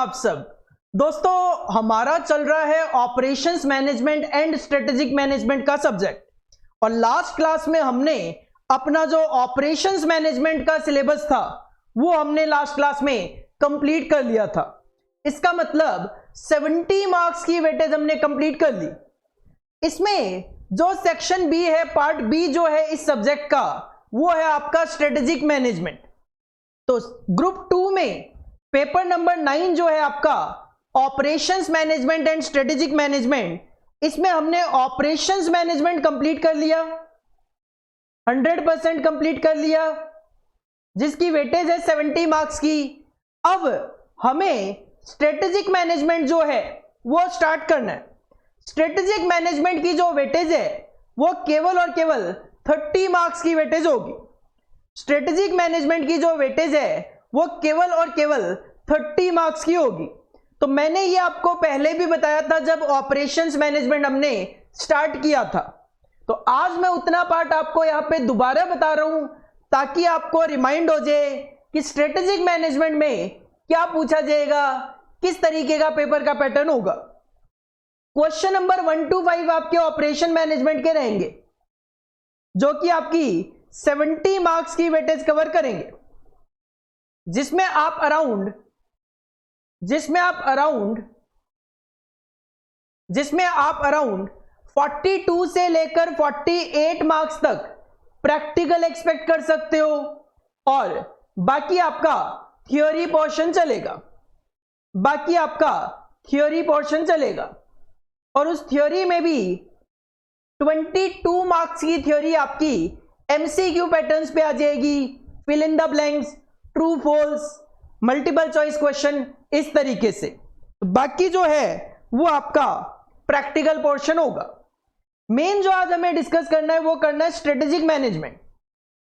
आप सब दोस्तों। हमारा चल रहा है operations management and strategic management का सब्जेक्ट, और लास्ट क्लास में हमने अपना जो ऑपरेशंस मैनेजमेंट का सिलेबस था वो हमने लास्ट क्लास में कंप्लीट कर लिया था। इसका मतलब 70 मार्क्स की वेटेज हमने कंप्लीट कर ली। इसमें जो सेक्शन बी है, पार्ट बी जो है इस सब्जेक्ट का, वो है आपका स्ट्रेटेजिक मैनेजमेंट। तो ग्रुप 2 में पेपर नंबर 9 जो है आपका operations management and strategic management, इसमें हमने ऑपरेशंस मैनेजमेंट कंप्लीट कर लिया, 100% कंप्लीट कर लिया, जिसकी वेटेज है 70 मार्क्स की। अब हमें स्ट्रेटेजिक मैनेजमेंट जो है वो स्टार्ट करना है। स्ट्रेटेजिक मैनेजमेंट की जो वेटेज है वो केवल और केवल 30 मार्क्स की वेटेज होगी। स्ट्रेटेजिक मैनेजमेंट की जो वेटेज है वो केवल और केवल 30 मार्क्स की होगी। तो मैंने ये आपको पहले भी बताया था जब ऑपरेशंस मैनेजमेंट हमने स्टार्ट किया था। तो आज मैं उतना पार्ट आपको यहां पे दोबारा बता रहा हूं ताकि आपको रिमाइंड हो जाए कि स्ट्रेटेजिक मैनेजमेंट में क्या पूछा जाएगा, किस तरीके का पेपर का पैटर्न होगा। क्वेश्चन नंबर 1 to 5 आपके ऑपरेशन मैनेजमेंट के रहेंगे, जो कि आपकी 70 मार्क्स की वेटेज कवर करेंगे, जिसमें आप अराउंड 42 से लेकर 48 मार्क्स तक प्रैक्टिकल एक्सपेक्ट कर सकते हो, और बाकी आपका थ्योरी पोर्शन चलेगा। और उस थ्योरी में भी 22 मार्क्स की थ्योरी आपकी एमसीक्यू पैटर्न्स पे आ जाएगी, fill in the blanks, true false, multiple choice question, इस तरीके से। बाकी जो है वो आपका प्रैक्टिकल पोर्शन होगा। मेन जो आज हमें डिस्कस करना है वो करना है स्ट्रेटेजिक मैनेजमेंट।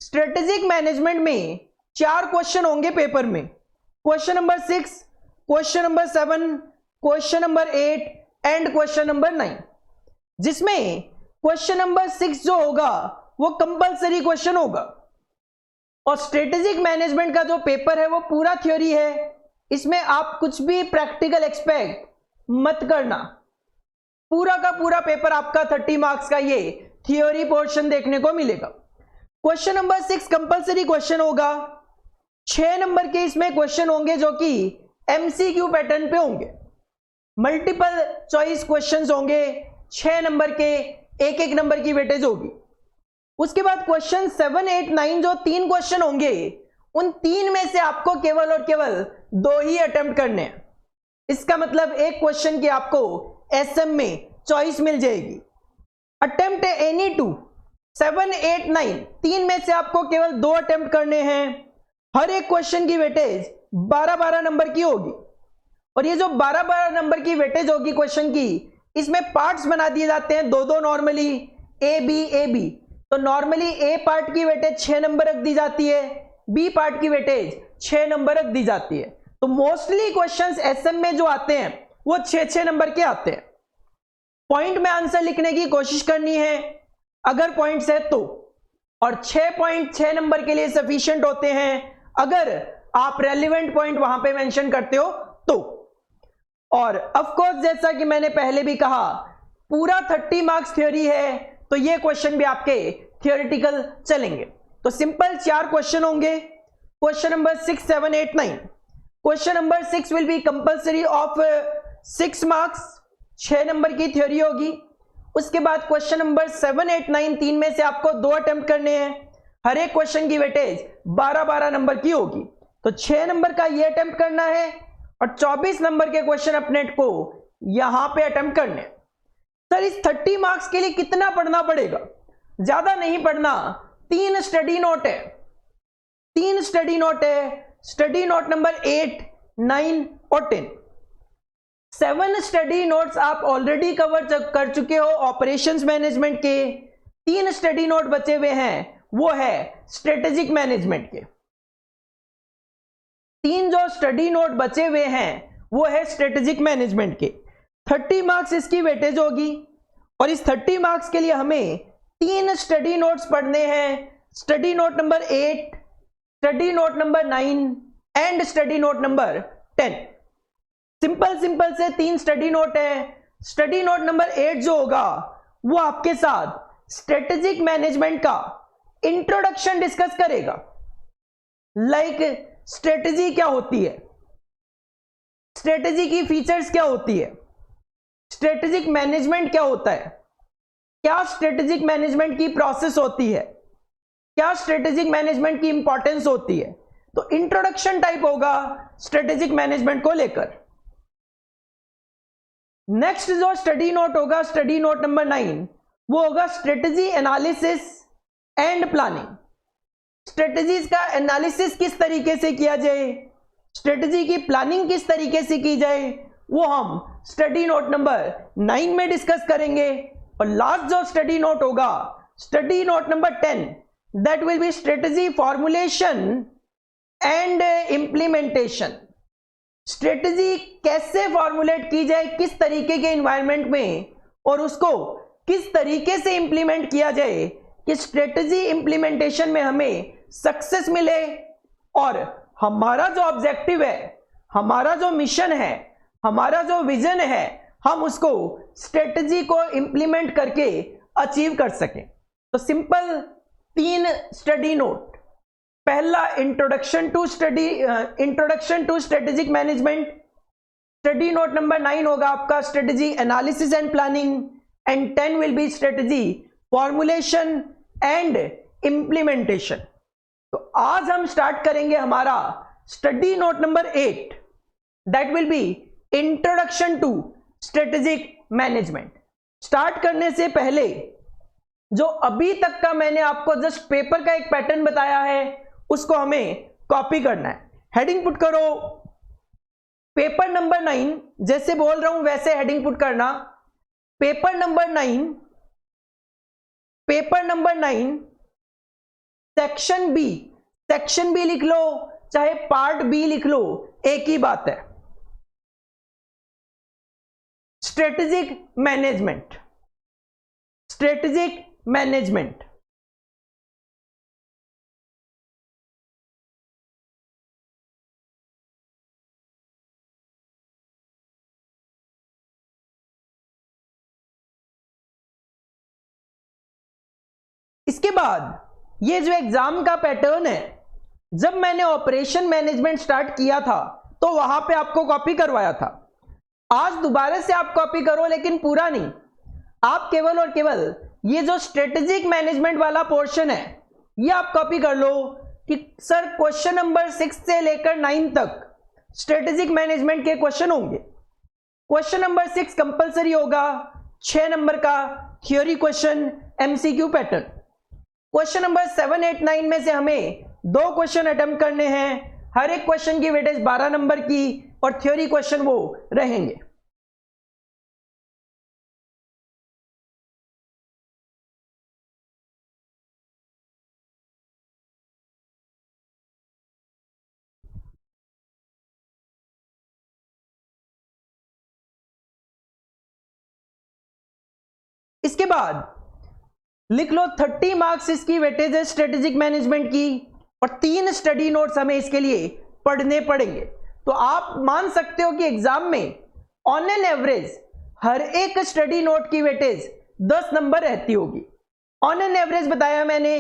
स्ट्रेटेजिक मैनेजमेंट में 4 क्वेश्चन होंगे पेपर में, question number 6, question number 7, question number 8 and question number 9, जिसमें क्वेश्चन नंबर 6 जो होगा वो कंपलसरी क्वेश्चन होगा। और स्ट्रेटेजिक मैनेजमेंट का जो पेपर है वो पूरा थ्योरी है, इसमें आप कुछ भी प्रैक्टिकल एक्सपेक्ट मत करना। पूरा का पूरा पेपर आपका 30 मार्क्स का ये थ्योरी पोर्शन देखने को मिलेगा। क्वेश्चन नंबर 6 कंपलसरी क्वेश्चन होगा। 6 नंबर के इसमें क्वेश्चन होंगे जो कि एमसीक्यू पैटर्न पे होंगे, मल्टीपल चॉइस क्वेश्चंस होंगे। 6 नंबर के 1-1 नंबर की वेटेज होगी। उसके बाद क्वेश्चन 7, 8, 9 जो 3 क्वेश्चन होंगे, उन 3 में से आपको केवल और केवल 2 ही अटेम्प्ट करने हैं। इसका मतलब एक क्वेश्चन की आपको एसएम में चॉइस मिल जाएगी। अटेम्प्ट एनी 2, 7, 8, 9 3 में से आपको केवल 2 अटेम्प्ट करने हैं। हर एक क्वेश्चन की वेटेज 12-12 नंबर की होगी। और ये जो 12-12 नंबर की वेटेज होगी क्वेश्चन की, इसमें पार्ट्स बना दिए जाते हैं 2-2 नॉर्मली, ए बी। तो नॉर्मली ए पार्ट की वेटेज 6 नंबर रख दी जाती है, बी पार्ट की वेटेज 6 नंबर रख दी जाती है। तो मोस्टली क्वेश्चंस एसएम में जो आते हैं वो 6-6 नंबर के आते हैं। पॉइंट में आंसर लिखने की कोशिश करनी है अगर पॉइंट्स है तो, और 6.6 नंबर के लिए सफिशिएंट होते हैं अगर आप रेलिवेंट पॉइंट वहां पे मेंशन करते हो तो। और ऑफ कोर्स जैसा कि मैंने पहले भी कहा, पूरा 30 मार्क्स थ्योरी है, तो ये क्वेश्चन भी आपके थियोरेटिकल चलेंगे। तो सिंपल 4 क्वेश्चन होंगे, question number 6, 7, 8, 9। Question number 6 will be compulsory of 6 marks, 6 number की थ्योरी होगी। उसके बाद क्वेश्चन नंबर 7, 8, 9 3 में से आपको 2 अटेम्प्ट करने हैं। हर एक क्वेश्चन की वेटेज 12-12 नंबर की होगी। तो 6 नंबर का ये अटेम्प्ट करना है, और 24 नंबर के क्वेश्चन अपने को यहां पे अटेम्प्ट करने हैं। सर इस 30 मार्क्स के लिए कितना पढ़ना पड़ेगा? ज्यादा नहीं पढ़ना, 3 स्टडी नोट है। 3 स्टडी नोट है, स्टडी नोट नंबर 8, 9 और 10। 7 स्टडी नोट्स आप ऑलरेडी कवर कर चुके हो ऑपरेशंस मैनेजमेंट के। 3 स्टडी नोट बचे हुए हैं, वो है स्ट्रेटेजिक मैनेजमेंट के। 3 जो स्टडी नोट बचे हुए हैं वो है स्ट्रेटेजिक मैनेजमेंट के। 30 मार्क्स इसकी वेटेज होगी, और इस 30 मार्क्स के लिए हमें 3 स्टडी नोट्स पढ़ने हैं। Study note number 8, study note number 9 and study note number 10। Simple simple से 3 स्टडी नोट है। स्टडी नोट नंबर 8 जो होगा वो आपके साथ स्ट्रेटेजिक मैनेजमेंट का इंट्रोडक्शन डिस्कस करेगा। लाइक स्ट्रेटेजी क्या होती है, स्ट्रेटेजी की फीचर्स क्या होती है, स्ट्रेटेजिक मैनेजमेंट क्या होता है, क्या स्ट्रेटेजिक मैनेजमेंट की प्रोसेस होती है, क्या स्ट्रेटेजिक मैनेजमेंट की इंपॉर्टेंस होती है। तो इंट्रोडक्शन टाइप होगा स्ट्रेटेजिक मैनेजमेंट को लेकर। नेक्स्ट जो स्टडी नोट होगा, स्टडी नोट नंबर 9, वो होगा strategy analysis and planning. Strategies का एनालिसिस किस तरीके से किया जाए, स्ट्रेटेजी की प्लानिंग किस तरीके से की जाए, वो हम स्टडी नोट नंबर 9 में डिस्कस करेंगे। और लास्ट जो स्टडी नोट होगा, study note number 10, that will be strategy formulation and implementation. Strategy कैसे फॉर्मुलेट की जाए, किस तरीके के एनवायरनमेंट में, और उसको किस तरीके से इंप्लीमेंट किया जाए कि स्ट्रेटेजी इंप्लीमेंटेशन में हमें सक्सेस मिले और हमारा जो ऑब्जेक्टिव है, हमारा जो मिशन है, हमारा जो विजन है, हम उसको स्ट्रेटेजी को इंप्लीमेंट करके अचीव कर सकें। तो सिंपल 3 स्टडी नोट। पहला introduction to strategic management. Study note number 9 होगा आपका strategy analysis and planning, and 10 will be strategy formulation and implementation. तो आज हम स्टार्ट करेंगे हमारा study note number 8, that will be introduction to strategic management. Start करने से पहले जो अभी तक का मैंने आपको जस्ट पेपर का एक पैटर्न बताया है, उसको हमें कॉपी करना है। हेडिंग पुट करो पेपर नंबर 9, जैसे बोल रहा हूं वैसे हेडिंग पुट करना। Paper number 9 section B, section B लिख लो चाहे पार्ट बी लिख लो, एक ही बात है। Strategic management, strategic management. इसके बाद ये जो एग्जाम का पैटर्न है, जब मैंने ऑपरेशन मैनेजमेंट स्टार्ट किया था तो वहां पे आपको कॉपी करवाया था। आज दोबारा से आप कॉपी करो, लेकिन पूरा नहीं। आप केवल और केवल ये जो स्ट्रेटेजिक मैनेजमेंट वाला पोर्शन है ये आप कॉपी कर लो कि सर क्वेश्चन नंबर 6 से लेकर 9 तक स्ट्रेटेजिक मैनेजमेंट के क्वेश्चन होंगे। क्वेश्चन नंबर 6 कंपलसरी होगा, 6 नंबर का theory question MCQ pattern. Question number 7, 8, 9 में से हमें 2 क्वेश्चन अटेम्प्ट करने हैं। हर एक क्वेश्चन की वेटेज 12 नंबर की और थ्योरी क्वेश्चन वो रहेंगे। इसके बाद लिख लो 30 मार्क्स इसकी वेटेज है स्ट्रेटेजिक मैनेजमेंट की, और 3 स्टडी नोट्स हमें इसके लिए पढ़ने पड़ेंगे। तो आप मान सकते हो कि एग्जाम में ऑन एन एवरेज हर एक स्टडी नोट की वेटेज 10 नंबर रहती होगी। ऑन एन एवरेज बताया मैंने,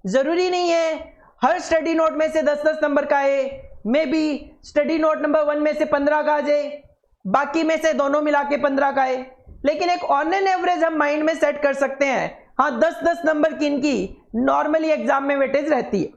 जरूरी नहीं है हर स्टडी नोट में से 10-10 नंबर का आए। May be study note number 1 में से 15 का आ जाए, बाकी में से दोनों मिला के 15 का आए। लेकिन एक ऑन एन एवरेज हम माइंड में सेट कर सकते हैं, हाँ 10-10 नंबर की इनकी नॉर्मली एग्जाम में वेटेज रहती है।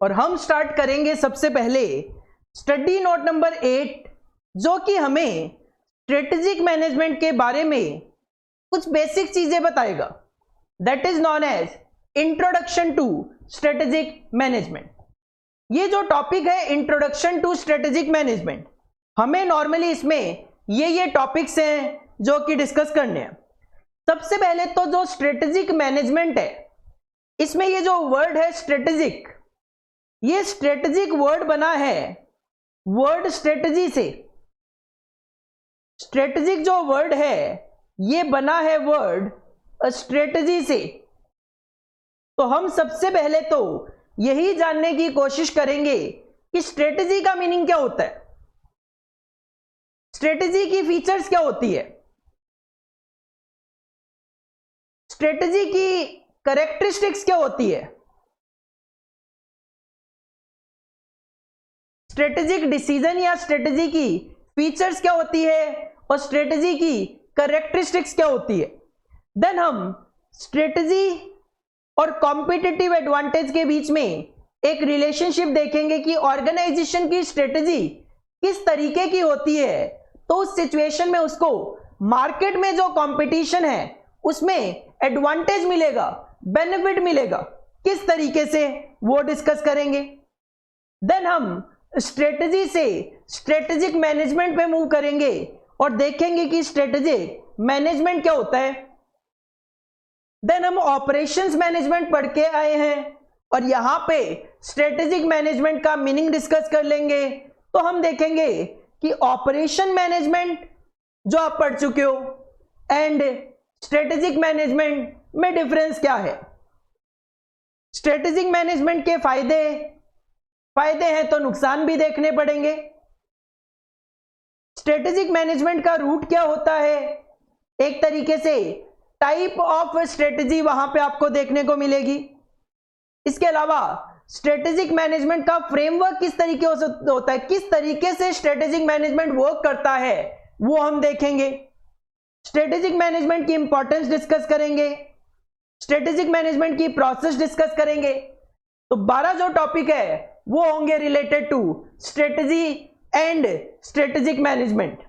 और हम स्टार्ट करेंगे सबसे पहले स्टडी नोट नंबर 8, जो कि हमें स्ट्रेटेजिक मैनेजमेंट के बारे में कुछ बेसिक चीजें बताएगा। That is known as introduction to strategic management. ये जो टॉपिक है इंट्रोडक्शन टू स्ट्रेटेजिक मैनेजमेंट, हमें नॉर्मली इसमें ये टॉपिक्स हैं जो कि डिस्कस करने हैं। सबसे पहले तो जो स्ट्रेटेजिक मैनेजमेंट है, इसमें ये जो वर्ड है स्ट्रेटेजिक, ये स्ट्रेटेजिक वर्ड बना है वर्ड स्ट्रेटेजी से। स्ट्रेटेजिक जो वर्ड है ये बना है वर्ड स्ट्रेटेजी से। तो हम सबसे पहले तो यही जानने की कोशिश करेंगे कि स्ट्रेटेजी का मीनिंग क्या होता है, स्ट्रेटेजी की फीचर्स क्या होती है, स्ट्रेटेजी की कैरेक्टरिस्टिक्स क्या होती है, स्ट्रेटेजिक डिसीजन या स्ट्रेटेजी की फीचर्स क्या होती है और स्ट्रेटेजी की कैरेक्टरिस्टिक्स क्या होती है। देन हम स्ट्रेटेजी और कॉम्पिटिटिव एडवांटेज के बीच में एक रिलेशनशिप देखेंगे कि ऑर्गेनाइजेशन की स्ट्रेटेजी किस तरीके की होती है, तो उस सिचुएशन में उसको मार्केट में जो कंपटीशन है उसमें एडवांटेज मिलेगा, बेनिफिट मिलेगा, किस तरीके से वो डिस्कस करेंगे। देन हम स्ट्रेटेजी से स्ट्रेटेजिक मैनेजमेंट पे मूव करेंगे और देखेंगे कि स्ट्रेटेजिक मैनेजमेंट क्या होता है। देन हम ऑपरेशंस मैनेजमेंट पढ़ के आए हैं और यहां पे स्ट्रेटेजिक मैनेजमेंट का मीनिंग डिस्कस कर लेंगे। तो हम देखेंगे कि ऑपरेशन मैनेजमेंट जो आप पढ़ चुके हो एंड स्ट्रेटेजिक मैनेजमेंट में डिफरेंस क्या है, स्ट्रेटेजिक मैनेजमेंट के फायदे हैं तो नुकसान भी देखने पड़ेंगे। स्ट्रेटेजिक मैनेजमेंट का रूट क्या होता है, एक तरीके से टाइप ऑफ स्ट्रेटेजी वहां पे आपको देखने को मिलेगी। इसके अलावा स्ट्रेटेजिक मैनेजमेंट का फ्रेमवर्क किस तरीके से होता है, किस तरीके से स्ट्रेटेजिक मैनेजमेंट वर्क करता है वो हम देखेंगे। स्ट्रेटेजिक मैनेजमेंट की इंपॉर्टेंस डिस्कस करेंगे, स्ट्रेटेजिक मैनेजमेंट की प्रोसेस डिस्कस करेंगे। तो 12 जो टॉपिक है वो होंगे related to strategy and strategic management.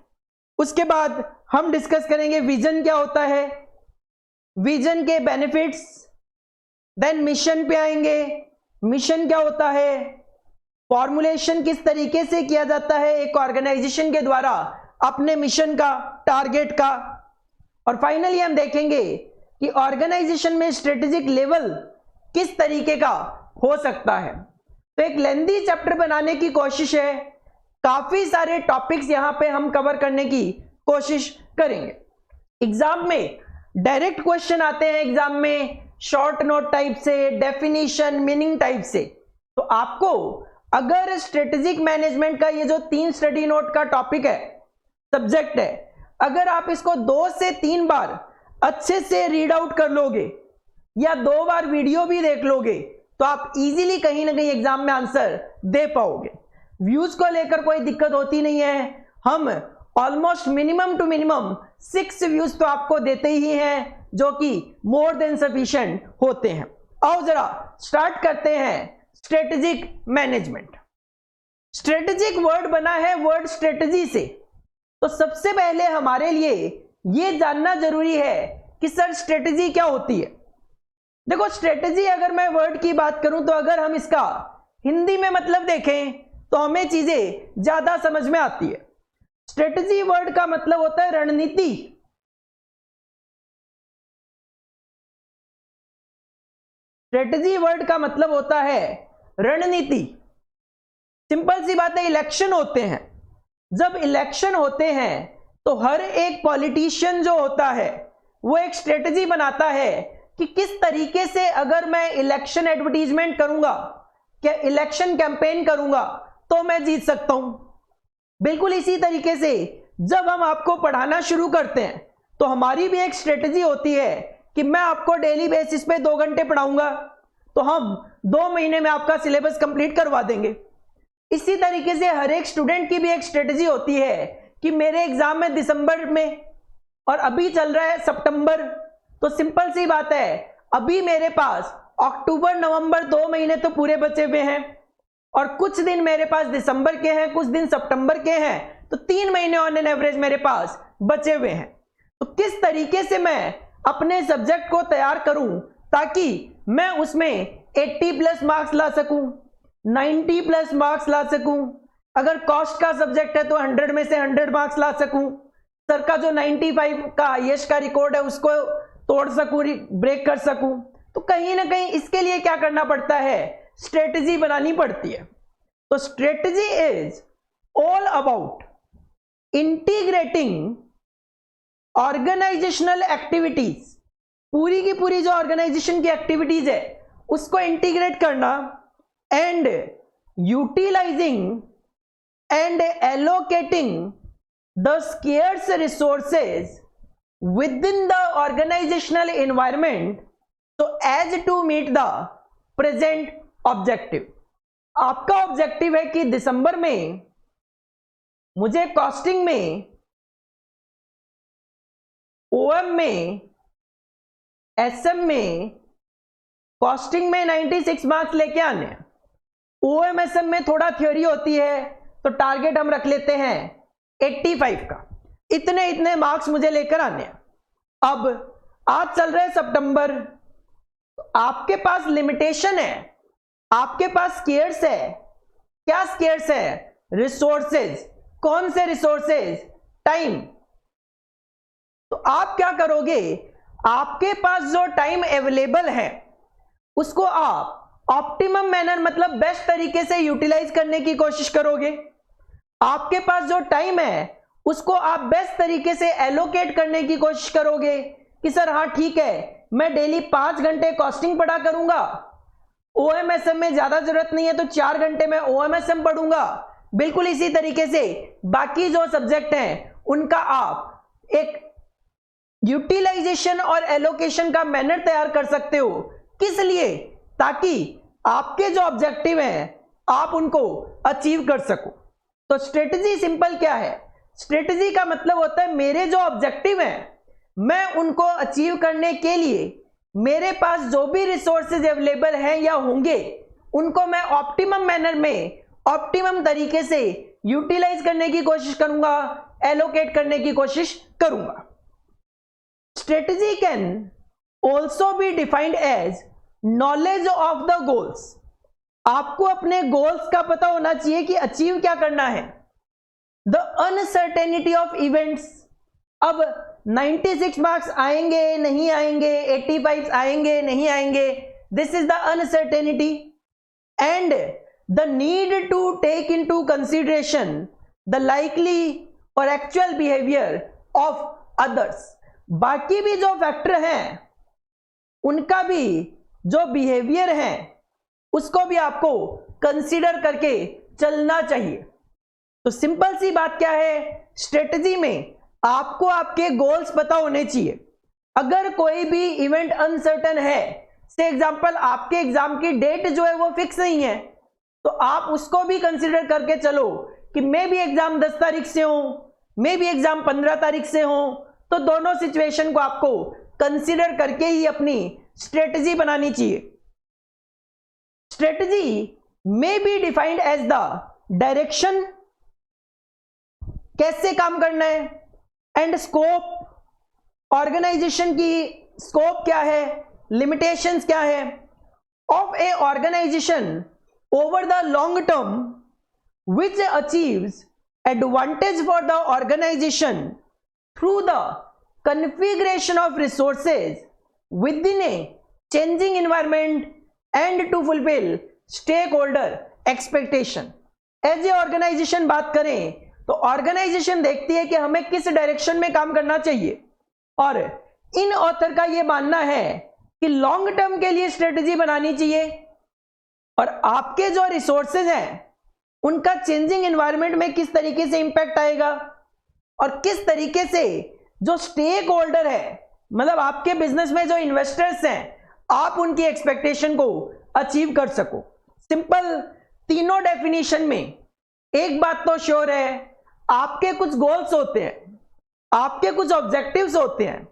उसके बाद हम डिस्कस करेंगे विजन क्या होता है, विजन के बेनिफिट्स। देन मिशन पे आएंगे, मिशन क्या होता है, फॉर्मुलेशन किस तरीके से किया जाता है एक ऑर्गेनाइजेशन के द्वारा अपने मिशन का, टारगेट का। और फाइनली हम देखेंगे कि ऑर्गेनाइजेशन में स्ट्रेटेजिक लेवल किस तरीके का हो सकता है। तो एक लेंथी चैप्टर बनाने की कोशिश है, काफी सारे टॉपिक्स यहां पे हम कवर करने की कोशिश करेंगे। एग्जाम में डायरेक्ट क्वेश्चन आते हैं, एग्जाम में शॉर्ट नोट टाइप से, डेफिनेशन, मीनिंग टाइप से। तो आपको अगर स्ट्रेटेजिक मैनेजमेंट का ये जो 3 स्टडी नोट का टॉपिक है, सब्जेक्ट है, अगर आप इसको 2 से 3 बार अच्छे से रीड आउट कर लोगे या 2 बार वीडियो भी देख लोगे तो आप इजीली कहीं ना कहीं एग्जाम में आंसर दे पाओगे। व्यूज को लेकर कोई दिक्कत होती नहीं है, हम almost minimum to minimum 6 views तो आपको देते ही हैं जो कि मोर देन सफिशिएंट होते हैं। आओ जरा स्टार्ट करते हैं स्ट्रेटेजिक मैनेजमेंट। स्ट्रेटेजिक वर्ड बना है वर्ड स्ट्रेटेजी से। तो सबसे पहले हमारे लिए यह जानना जरूरी है कि सर स्ट्रेटेजी क्या होती है। देखो स्ट्रेटेजी अगर मैं वर्ड की बात करूं तो अगर हम इसका हिंदी में मतलब देखें तो हमें चीजें ज्यादा समझ में आती है। स्ट्रेटेजी वर्ड का मतलब होता है रणनीति। स्ट्रेटेजी वर्ड का मतलब होता है रणनीति। सिंपल सी बात है, इलेक्शन होते हैं, जब इलेक्शन होते हैं तो हर एक पॉलिटिशियन जो होता है वो एक स्ट्रेटेजी बनाता है कि किस तरीके से अगर मैं इलेक्शन एडवर्टीजमेंट करूंगा, क्या इलेक्शन कैंपेन करूंगा तो मैं जीत सकता हूं। बिल्कुल इसी तरीके से जब हम आपको पढ़ाना शुरू करते हैं तो हमारी भी एक स्ट्रेटेजी होती है कि मैं आपको डेली बेसिस पे 2 घंटे पढ़ाऊंगा तो हम 2 महीने में आपका सिलेबस कंप्लीट करवा देंगे। इसी तरीके से हर एक स्टूडेंट की भी एक स्ट्रेटेजी होती है कि मेरे एग्जाम में दिसंबर में और अभी चल रहा है सितंबर, तो सिंपल सी बात है अभी मेरे पास अक्टूबर नवंबर 2 महीने तो पूरे बचे हुए हैं। और कुछ दिन मेरे पास दिसंबर के हैं, कुछ दिन सितंबर के हैं, तो 3 महीने ऑन एन एवरेज मेरे पास बचे हुए हैं। तो किस तरीके से मैं अपने सब्जेक्ट को तैयार करूं ताकि मैं उसमें 80 प्लस मार्क्स ला सकूं, 90 प्लस मार्क्स ला सकूं, अगर कॉस्ट का सब्जेक्ट है तो 100 में से 100 मार्क्स ला सकूं, सर का जो 95 का हाईएस्ट का रिकॉर्ड है उसको तोड़ सकूं, ब्रेक कर सकूं। तो कहीं ना कहीं इसके लिए क्या करना पड़ता है, स्ट्रेटजी बनानी पड़ती है। तो strategy is all about integrating organisational activities, पूरी की पूरी जो ऑर्गेनाइजेशन की एक्टिविटीज है उसको इंटीग्रेट करना, and utilising and allocating the scarce resources within the organizational environment so as to meet the present objective। आपका ऑब्जेक्टिव है कि दिसंबर में मुझे कॉस्टिंग में, ओएम में, एसएम में, कॉस्टिंग में 96 मार्क्स लेके आने हैं। ओएम एसएम में थोड़ा थ्योरी होती है तो टारगेट हम रख लेते हैं 85 का, इतने इतने मार्क्स मुझे लेकर आने हैं। अब आज चल रहा है सितंबर, तो आपके पास लिमिटेशन है, आपके पास स्केर्स है। क्या स्केर्स है? रिसोर्सेज। कौन से रिसोर्सेज? टाइम। तो आप क्या करोगे, आपके पास जो टाइम अवेलेबल है उसको आप ऑप्टिमम मैनर मतलब बेस्ट तरीके से यूटिलाइज करने की कोशिश करोगे। आपके पास जो टाइम है उसको आप बेस्ट तरीके से एलोकेट करने की कोशिश करोगे कि सर हाँ ठीक है, मैं डेली 5 घंटे कॉस्टिंग पढ़ा करूंगा, ओएमएसएम में ज्यादा जरूरत नहीं है तो 4 घंटे में ओएमएसएम पढ़ूंगा। बिल्कुल इसी तरीके से बाकी जो सब्जेक्ट हैं उनका आप एक यूटिलाइजेशन और एलोकेशन का मैनर तैयार कर सकते हो। किस लिए? ताकि आपके जो ऑब्जेक्टिव हैं आप उनको अचीव कर सको। तो स्ट्रेटजी सिंपल क्या है? स्ट्रेटजी का मतलब होता है मेरे जो ऑब्जेक्टिव हैं मैं उनको अचीव करने के लिए मेरे पास जो भी रिसोर्सेज अवेलेबल हैं या होंगे उनको मैं ऑप्टिमम मैनर में, ऑप्टिमम तरीके से यूटिलाइज करने की कोशिश करूंगा, एलोकेट करने की कोशिश करूंगा। Strategy can also be defined as knowledge of the goals. आपको अपने गोल्स का पता होना चाहिए कि अचीव क्या करना है। द अनसर्टेनिटी ऑफ इवेंट्स, अब 96 मार्क्स आएंगे नहीं आएंगे, 85 आएंगे नहीं आएंगे, this is the uncertainty, and the need to take into consideration the likely और एक्चुअल बिहेवियर ऑफ अदर्स। बाकी भी जो फैक्टर हैं उनका भी जो बिहेवियर है उसको भी आपको कंसीडर करके चलना चाहिए। तो सिंपल सी बात क्या है, स्ट्रेटजी में आपको आपके गोल्स पता होने चाहिए। अगर कोई भी इवेंट अनसर्टन है, से एग्जांपल आपके एग्जाम की डेट जो है वो फिक्स नहीं है, तो आप उसको भी कंसीडर करके चलो कि मे भी एग्जाम 10 तारीख से हो, मे भी एग्जाम 15 तारीख से हो। तो दोनों सिचुएशन को आपको कंसीडर करके ही अपनी स्ट्रेटजी बनानी चाहिए। Strategy may be defined as the direction, कैसे काम करना है, एंड स्कोप, ऑर्गेनाइजेशन की स्कोप क्या है, लिमिटेशंस क्या है, of a organisation over the long term which achieves advantage for the organization through the configuration of resources within a changing environment and to fulfill stakeholder expectation। As a organisation बात करें तो organisation देखती है कि हमें किस direction में काम करना चाहिए, और इन ऑथर का यह मानना है कि लॉन्ग टर्म के लिए स्ट्रेटजी बनानी चाहिए, और आपके जो रिसोर्सेज हैं उनका चेंजिंग एनवायरनमेंट में किस तरीके से इंपैक्ट आएगा, और किस तरीके से जो स्टेक होल्डर है, मतलब आपके बिजनेस में जो इन्वेस्टर्स हैं, आप उनकी एक्सपेक्टेशन को अचीव कर सको। सिंपल तीनों डेफिनेशन में एक बात तो श्योर है, आपके कुछ गोल्स होते हैं, आपके कुछ ऑब्जेक्टिव्स होते हैं,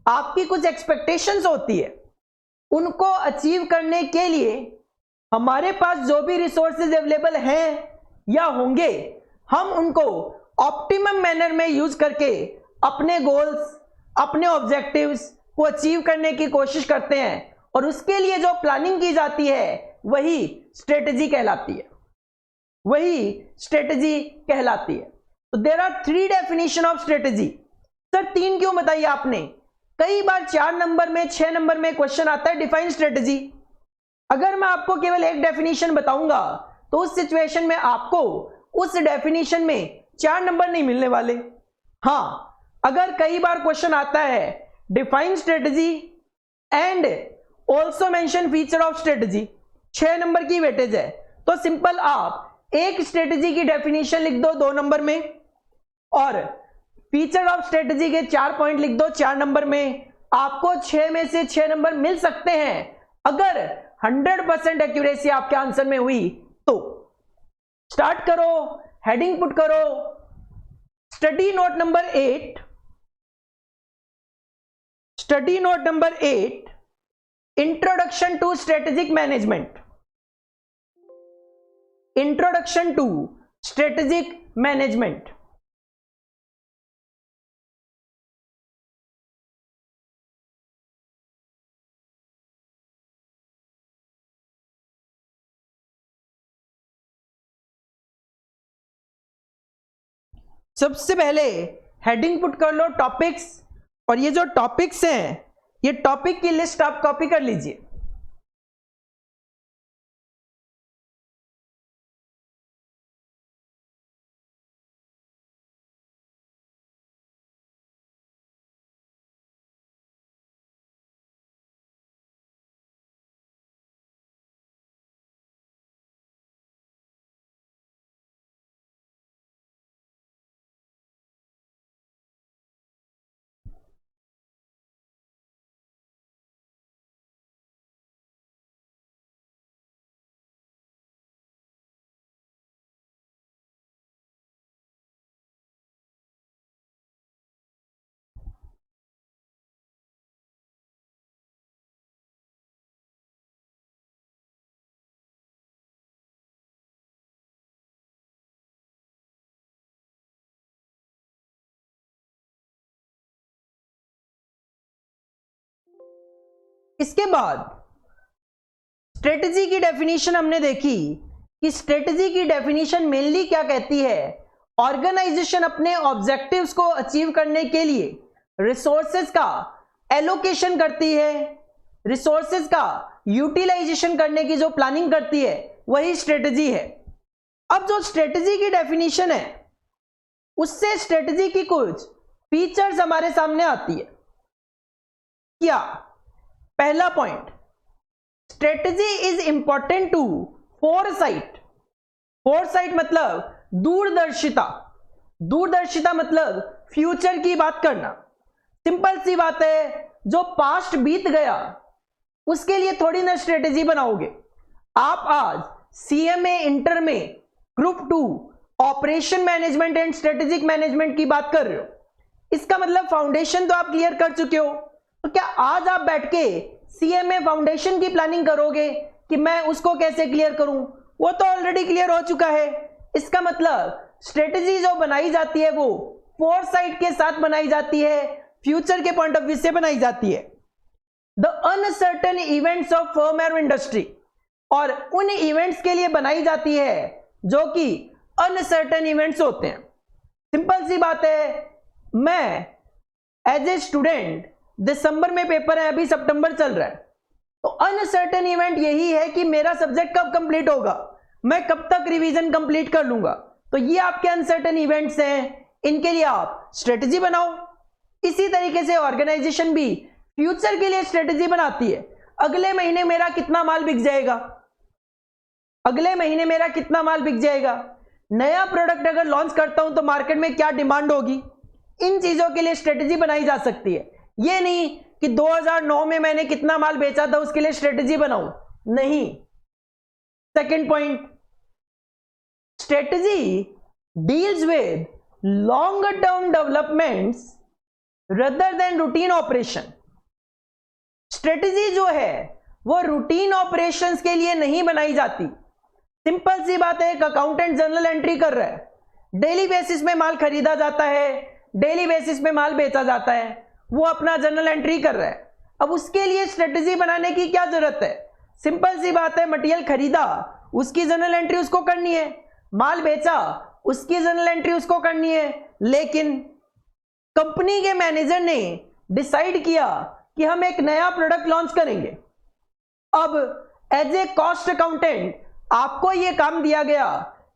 आपकी कुछ एक्सपेक्टेशंस होती है, उनको अचीव करने के लिए हमारे पास जो भी रिसोर्सेज अवेलेबल हैं या होंगे, हम उनको ऑप्टिमम मैनर में यूज करके अपने गोल्स, अपने ऑब्जेक्टिव्स को अचीव करने की कोशिश करते हैं, और उसके लिए जो प्लानिंग की जाती है वही स्ट्रेटजी कहलाती है, वही स्ट्रेटजी कहलाती है। तो there are 3 definition of strategy. Sir 3 क्यों बताइए आपने? कई बार 4 नंबर में, 6 नंबर में क्वेश्चन आता है डिफाइन स्ट्रेटजी। अगर मैं आपको केवल एक डेफिनेशन बताऊंगा तो उस सिचुएशन में आपको उस डेफिनेशन में 4 नंबर नहीं मिलने वाले। हां, अगर कई बार क्वेश्चन आता है define strategy and also mention feature of strategy, 6 number की वेटेज है, तो सिंपल आप एक स्ट्रेटजी की डेफिनेशन लिख दो 2 नंबर में, और फीचर ऑफ स्ट्रेटजी के 4 पॉइंट लिख दो 4 नंबर में। आपको 6 में से 6 नंबर मिल सकते हैं अगर 100% एक्यूरेसी आपके आंसर में हुई तो। स्टार्ट करो, हेडिंग पुट करो, study note number 8, study note number 8, introduction to strategic management, introduction to strategic management. सबसे पहले हेडिंग पुट कर लो टॉपिक्स, और ये जो टॉपिक्स हैं ये टॉपिक की लिस्ट आप कॉपी कर लीजिए। इसके बाद स्ट्रेटजी की डेफिनेशन हमने देखी कि स्ट्रेटजी की डेफिनेशन मेनली क्या कहती है, ऑर्गेनाइजेशन अपने ऑब्जेक्टिव्स को अचीव करने के लिए रिसोर्सेज का एलोकेशन करती है, रिसोर्सेज का यूटिलाइजेशन करने की जो प्लानिंग करती है वही स्ट्रेटजी है। अब जो स्ट्रेटजी की डेफिनेशन है उससे स्ट्रेटजी की कुछ फीचर्स हमारे सामने आती है। क्या? पहला point, strategy is important to foresight. Foresight मतलब दूरदर्शिता, दूरदर्शिता मतलब फ्यूचर की बात करना। सिंपल सी बात है, जो पास्ट बीत गया उसके लिए थोड़ी ना स्ट्रेटजी बनाओगे। आप आज सीएमए इंटर में group 2 operation management and strategic management की बात कर रहे हो, इसका मतलब फाउंडेशन तो आप क्लियर कर चुके हो। तो क्या आज आप बैठ के सीएमए फाउंडेशन की प्लानिंग करोगे कि मैं उसको कैसे क्लियर करूं? वो तो ऑलरेडी क्लियर हो चुका है। इसका मतलब स्ट्रेटजी जो बनाई जाती है वो फोरसाइट के साथ बनाई जाती है, फ्यूचर के पॉइंट ऑफ व्यू से बनाई जाती है। The uncertain events of firm और इंडस्ट्री, और उन इवेंट्स के लिए बनाई जाती है जो कि अनसर्टेन इवेंट्स होते हैं। सिंपल सी बात है, मैं एज ए स्टूडेंट, दिसंबर में पेपर है, अभी सितंबर चल रहा है, तो अनसर्टेन इवेंट यही है कि मेरा सब्जेक्ट कब कंप्लीट होगा, मैं कब तक रिवीजन कंप्लीट कर लूंगा। तो ये आपके अनसर्टेन इवेंट्स हैं, इनके लिए आप स्ट्रेटजी बनाओ। इसी तरीके से ऑर्गेनाइजेशन भी फ्यूचर के लिए स्ट्रेटजी बनाती है। अगले महीने मेरा कितना माल बिक जाएगा, अगले महीने मेरा कितना माल बिक जाएगा, नया प्रोडक्ट अगर लॉन्च करता हूं तो मार्केट में क्या डिमांड होगी, इन चीजों के लिए स्ट्रेटजी बनाई जा सकती है। ये नहीं कि 2009 में मैंने कितना माल बेचा था उसके लिए स्ट्रेटजी बनाऊं, नहीं। Second point, strategy deals with longer term developments rather than routine operation. Strategy जो है वो रूटीन ऑपरेशंस के लिए नहीं बनाई जाती। सिंपल सी बात है, एक अकाउंटेंट जनरल एंट्री कर रहा है, डेली बेसिस में माल खरीदा जाता है, डेली बेसिस में माल बेचा जाता है, वो अपना जनरल एंट्री कर रहा है। अब उसके लिए स्ट्रेटेजी बनाने की क्या जरूरत है? सिंपल सी बात है, मटेरियल खरीदा उसकी जनरल एंट्री उसको करनी है, माल बेचा उसकी जनरल एंट्री उसको करनी है। लेकिन कंपनी के मैनेजर ने डिसाइड किया कि हम एक नया प्रोडक्ट लॉन्च करेंगे। अब एज ए कॉस्ट अकाउंटेंट आपको यह काम दिया गया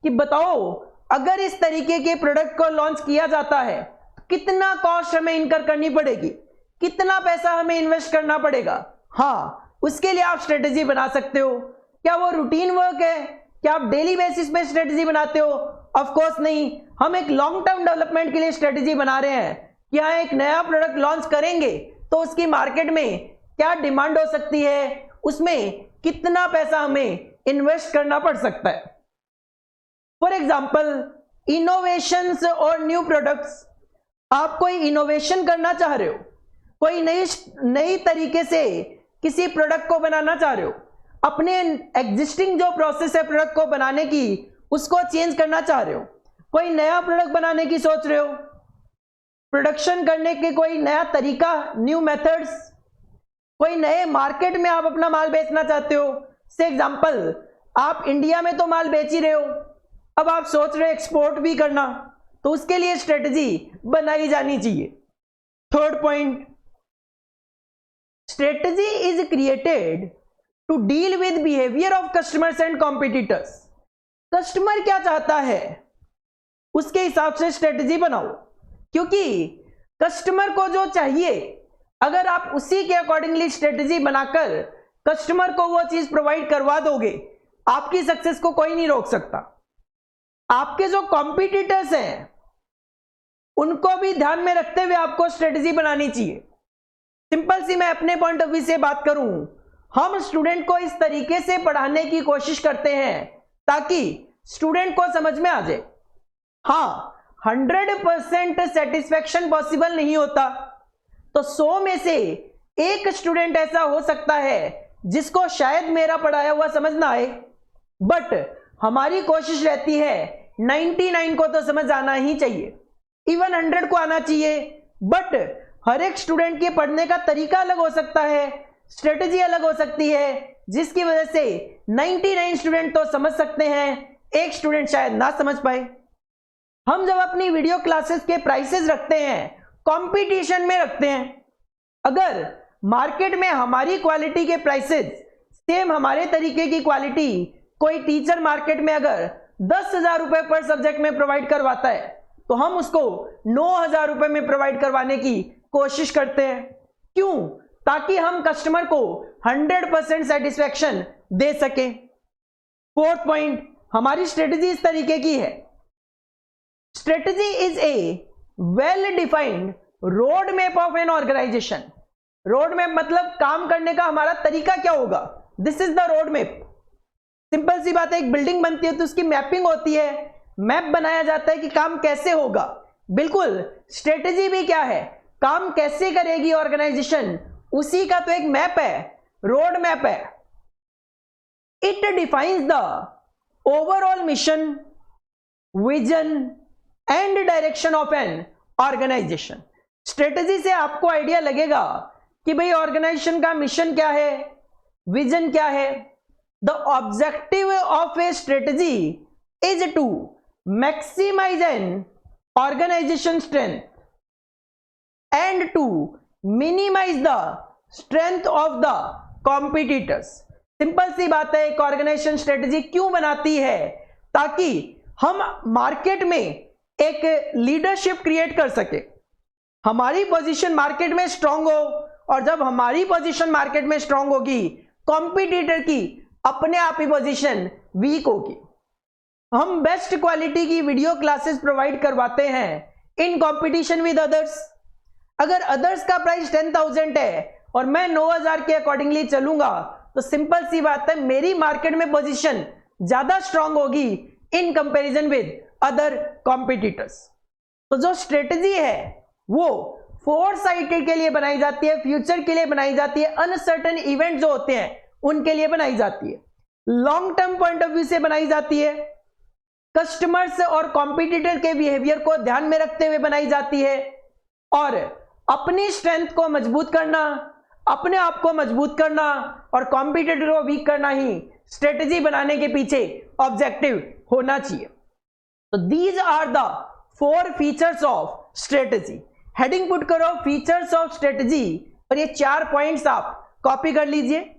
कि बताओ अगर इस तरीके के प्रोडक्ट को लॉन्च किया जाता है कितना कॉस्ट हमें इनकर करनी पड़ेगी, कितना पैसा हमें इन्वेस्ट करना पड़ेगा। हाँ, उसके लिए आप स्ट्रेटेजी बना सकते हो। क्या वो रूटीन वर्क है? क्या आप डेली बेसिस पे स्ट्रेटेजी बनाते हो? ऑफ कोर्स नहीं। हम एक लॉन्ग टर्म डेवलपमेंट के लिए स्ट्रेटेजी बना रहे हैं कि हाँ एक नया प्रोडक्ट लॉन्च करेंगे तो उसकी मार्केट में क्या डिमांड हो सकती है, उसमें कितना पैसा हमें इन्वेस्ट करना पड़ सकता है। फॉर एग्जाम्पल इनोवेशंस और न्यू प्रोडक्ट्स। आप कोई इनोवेशन करना चाह रहे हो, कोई नई तरीके से किसी प्रोडक्ट को बनाना चाह रहे हो, अपने एग्जिस्टिंग जो प्रोसेस है प्रोडक्ट को बनाने की उसको चेंज करना चाह रहे हो, कोई नया प्रोडक्ट बनाने की सोच रहे हो, प्रोडक्शन करने के कोई नया तरीका, न्यू मेथड्स, कोई नए मार्केट में आप अपना माल बेचना चाहते हो। से एग्जांपल आप इंडिया में तो माल बेच ही रहे हो, अब आप सोच रहे हो एक्सपोर्ट भी करना, तो उसके लिए स्ट्रेटजी बनाई जानी चाहिए। Third point, strategy is created to deal with behaviour of customers and competitors. Customer क्या चाहता है उसके हिसाब से स्ट्रेटजी बनाओ, क्योंकि कस्टमर को जो चाहिए अगर आप उसी के अकॉर्डिंगली स्ट्रेटजी बनाकर कस्टमर को वो चीज प्रोवाइड करवा दोगे, आपकी सक्सेस को कोई नहीं रोक सकता। आपके जो कॉम्पिटिटर्स हैं उनको भी ध्यान में रखते हुए आपको स्ट्रेटजी बनानी चाहिए। सिंपल सी मैं अपने पॉइंट ऑफ व्यू से बात करूं, हम स्टूडेंट को इस तरीके से पढ़ाने की कोशिश करते हैं ताकि स्टूडेंट को समझ में आ जाए। हाँ, 100% सेटिस्फैक्शन पॉसिबल नहीं होता, तो 100 में से एक स्टूडेंट ऐसा हो सकता है जिसको शायद मेरा पढ़ाया हुआ समझ ना आए, बट हमारी कोशिश रहती है 99 को तो समझ आना ही चाहिए, इवन 100 को आना चाहिए। बट हर एक स्टूडेंट के पढ़ने का तरीका अलग हो सकता है, स्ट्रेटजी अलग हो सकती है, जिसकी वजह से 99 स्टूडेंट तो समझ सकते हैं, एक स्टूडेंट शायद ना समझ पाए। हम जब अपनी वीडियो क्लासेस के प्राइसेस रखते हैं कंपटीशन में रखते हैं, अगर मार्केट में हमारी क्वालिटी के प्राइसेस सेम हमारे तरीके की क्वालिटी कोई टीचर मार्केट में अगर 10,000 रुपए पर सब्जेक्ट में प्रोवाइड करवाता है तो हम उसको 9,000 रुपए में प्रोवाइड करवाने की कोशिश करते हैं। क्यों? ताकि हम कस्टमर को 100% सेटिस्फैक्शन दे सके। फोर्थ पॉइंट, हमारी स्ट्रेटजी इस तरीके की है, strategy is a well defined road map of an organisation. Road map मतलब काम करने का हमारा तरीका क्या होगा, this is the road map. Simple सी बात है, एक बिल्डिंग बनती है तो उसकी मैपिंग होती है, मैप बनाया जाता है कि काम कैसे होगा। बिल्कुल, स्ट्रेटजी भी क्या है, काम कैसे करेगी ऑर्गेनाइजेशन, उसी का तो एक मैप है, रोड मैप है। It defines the overall mission, vision and direction of an organisation. Strategy से आपको आइडिया लगेगा कि भाई ऑर्गेनाइजेशन का मिशन क्या है, विजन क्या है। The objective of a strategy is to maximise an organisation strength and to minimise the strength of the competitors. Simple सी बात है, एक ऑर्गेनाइजेशन स्ट्रेटजी क्यों बनाती है, ताकि हम मार्केट में एक लीडरशिप क्रिएट कर सके, हमारी पोजीशन मार्केट में स्ट्रांग हो, और जब हमारी पोजीशन मार्केट में स्ट्रांग होगी कॉम्पिटिटर की अपने आप ही पोजीशन वीक होगी। हम बेस्ट क्वालिटी की वीडियो क्लासेस प्रोवाइड करवाते हैं इन कंपटीशन विद अदर्स। अगर अदर्स का प्राइस 10,000 है और मैं 9,000 के अकॉर्डिंगली चलूंगा तो सिंपल सी बात है, मेरी मार्केट में पोजीशन ज्यादा स्ट्रांग होगी in comparison with other competitors. तो जो स्ट्रेटजी है वो फोरसाइटेड के लिए बनाई जाती है, फ्यूचर के लिए बनाई जाती है। अनसर्टेन इवेंट जो होते हैं उनके लिए बनाई जाती है, long term point of view से बनाई जाती है, कस्टमर्स और कॉम्पिटिटर के बिहेवियर को ध्यान में रखते हुए बनाई जाती है, और अपनी स्ट्रेंथ को मजबूत करना, अपने आप को मजबूत करना और कॉम्पिटिटर को वीक करना ही स्ट्रेटजी बनाने के पीछे ऑब्जेक्टिव होना चाहिए। तो these are the 4 features of strategy. Heading put करो फीचर्स ऑफ स्ट्रेटजी और ये 4 पॉइंट्स आप कॉपी कर लीजिए।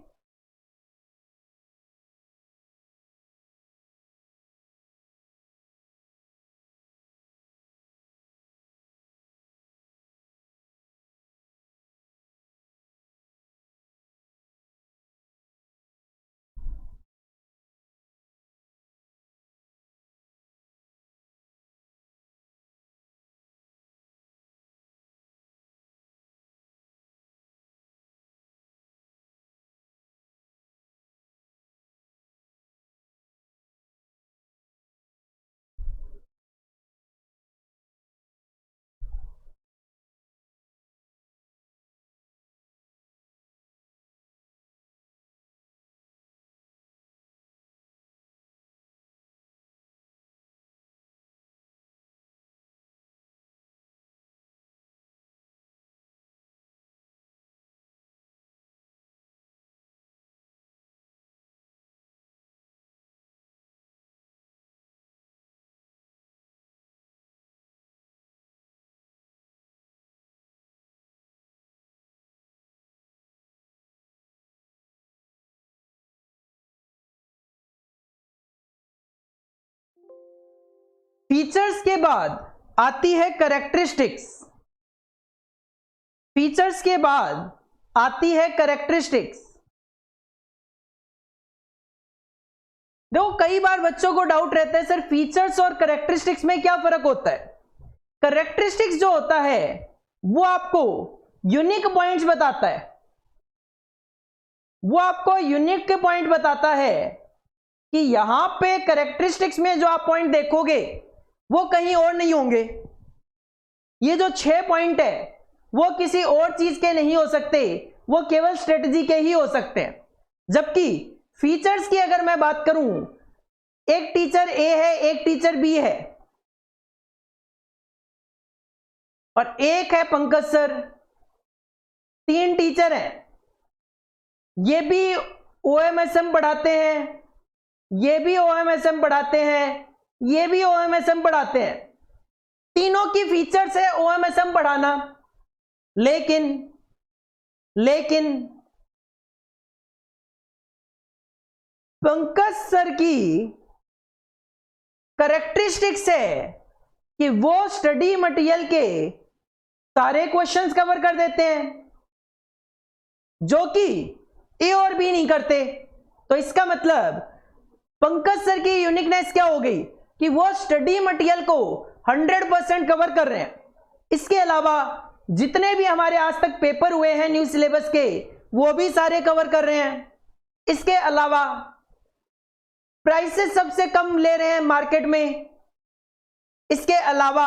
फीचर्स के बाद आती है कैरेक्टरिस्टिक्स। फीचर्स के बाद आती है कैरेक्टरिस्टिक्स। देखो कई बार बच्चों को डाउट रहता है सर फीचर्स और कैरेक्टरिस्टिक्स में क्या फर्क होता है। कैरेक्टरिस्टिक्स जो होता है वो आपको यूनिक पॉइंट्स बताता है, वो आपको यूनिक के पॉइंट बताता है कि यहां पे कैरेक्टरिस्टिक्स में जो आप पॉइंट देखोगे वो कहीं और नहीं होंगे। ये जो 6 पॉइंट है वो किसी और चीज के नहीं हो सकते, वो केवल स्ट्रेटजी के ही हो सकते हैं। जबकि फीचर्स की अगर मैं बात करूं, एक टीचर ए है, एक टीचर बी है और एक है पंकज सर, 3 टीचर हैं। ये भी ओएमएसएम पढ़ाते हैं, ये भी ओएमएसएम पढ़ाते हैं, ये भी ओएमएसएम पढ़ाते हैं। तीनों की फीचर्स है ओएमएसएम पढ़ाना, लेकिन पंकज सर की कैरेक्टरिस्टिक्स है कि वो स्टडी मटेरियल के सारे क्वेश्चंस कवर कर देते हैं जो कि ए और बी नहीं करते। तो इसका मतलब पंकज सर की यूनिकनेस क्या हो गई कि वो स्टडी मटेरियल को 100% कवर कर रहे हैं। इसके अलावा जितने भी हमारे आज तक पेपर हुए हैं न्यू सिलेबस के वो भी सारे कवर कर रहे हैं। इसके अलावा प्राइसेस सबसे कम ले रहे हैं मार्केट में। इसके अलावा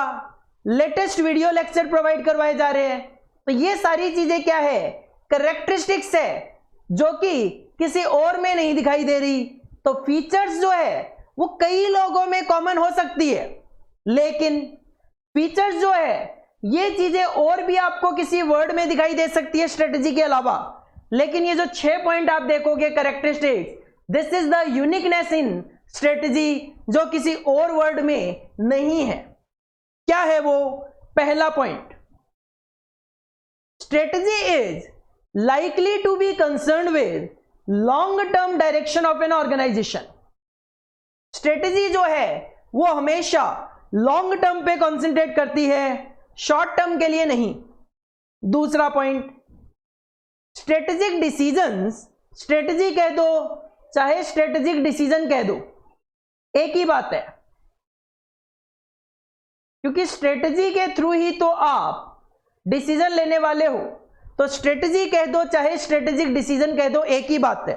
लेटेस्ट वीडियो लेक्चर प्रोवाइड करवाए जा रहे हैं। तो ये सारी चीजें क्या है, कैरेक्टरिस्टिक्स है जो कि किसी और में नहीं दिखाई दे रही। तो फीचर्स जो है वो कई लोगों में कॉमन हो सकती है, लेकिन फीचर्स जो है ये चीजें और भी आपको किसी वर्ड में दिखाई दे सकती है स्ट्रेटजी के अलावा। लेकिन ये जो 6 पॉइंट आप देखोगे characteristics, this is the uniqueness in strategy जो किसी और वर्ड में नहीं है। क्या है वो? पहला point, strategy is likely to be concerned with long term direction of an organisation. Strategy जो है वो हमेशा लॉन्ग टर्म पे कॉन्सेंट्रेट करती है, शॉर्ट टर्म के लिए नहीं। दूसरा पॉइंट, स्ट्रेटेजिक डिसीजंस, स्ट्रेटजी कह दो चाहे स्ट्रेटेजिक डिसीजन कह दो एक ही बात है, क्योंकि स्ट्रेटजी के थ्रू ही तो आप डिसीजन लेने वाले हो। तो स्ट्रेटजी कह दो चाहे स्ट्रेटेजिक डिसीजन कह दो एक ही बात है।